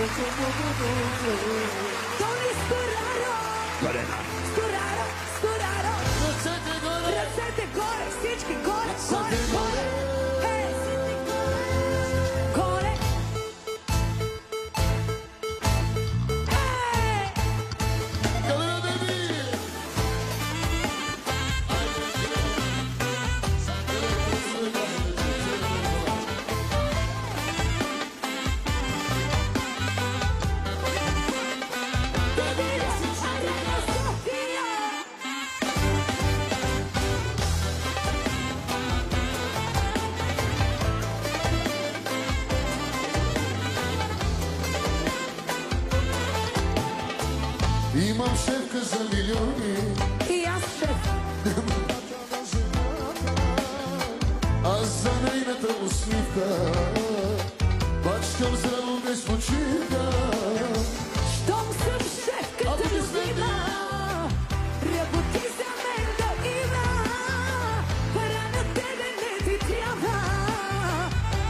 Toni Sturaro! Sturaro, Sturaro! Rъцете горе, всички горе, горе, горе! Горе! Имам шефка за милиони. И аз шеф. Аз за нейната усмивка бачкам здраво без почивка. Щом съм шефката любима, работи за мен да има. Пара на тебе не ти трябва,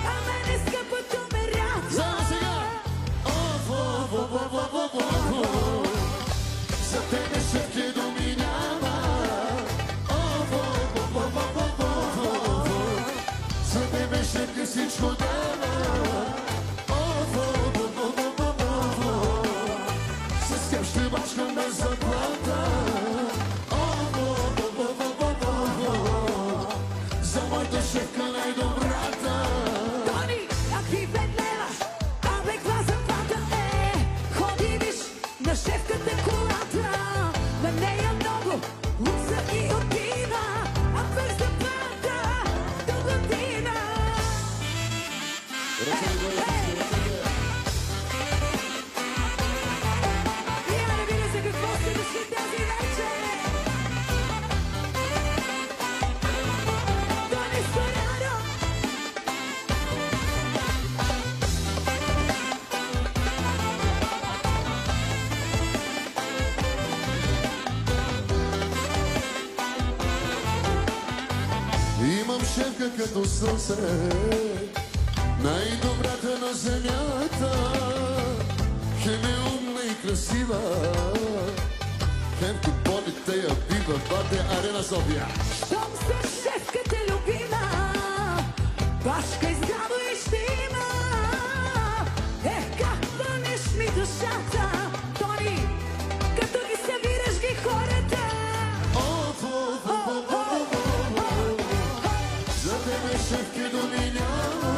а мене скъпото ме рядва. Заедно сега! За тебе шефки думи няма. За тебе шефки всичко дава. С теб ще бачкам без заплата. За моята шефка най-добрата. Тони, какви 5 лева, абе каква заплата е? Ходи виж на шефката колата, на нея много лукса и отива, а без заплата до година. Я не видя за какво сте дошли тази вечер. Тони Сторано! Имам шефка като слънце, най-добрата на земята. Хем е умна и красива, хем ти боли тея бива. Бате Арена София. Щом съм шефката любима, башка и здраво и ще има. Как пълнеш ми душата, Тони, като ги събираш ги хората. За тебе шефки думи няма.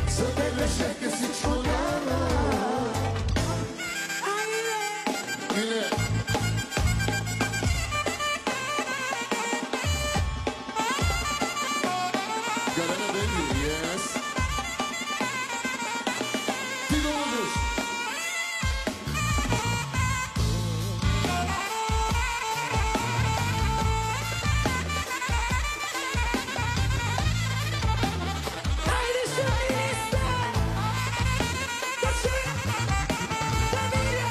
За тебе шефка всичко дава. Иле. Галена Беби, yes. Ти го можеш. Хайде, шовиниста! Да чуя, да видя.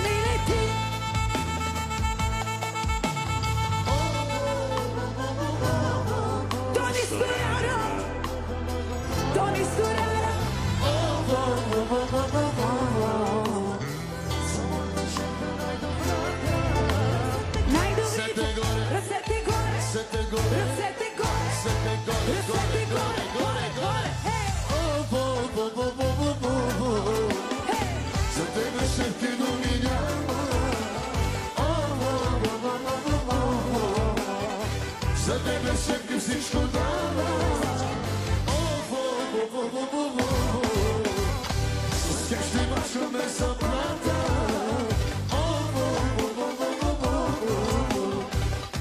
Миле ти. Тони Сторано! Тони Сторано! Сете Най-добрите! горе. Ръцете горе! Сете горе. Ръцете горе! Сете горе, горе, Ръцете горе! Горе, горе! Хей! Хей! За тебе шефки думи няма. За тебе шефки всичко дава. С тях ще бачкаме заплата.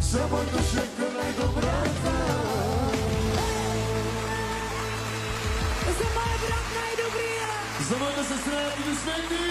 За моята шефка най-добрата. За моя брат най-добрия! За моята сестра Аплодисменти!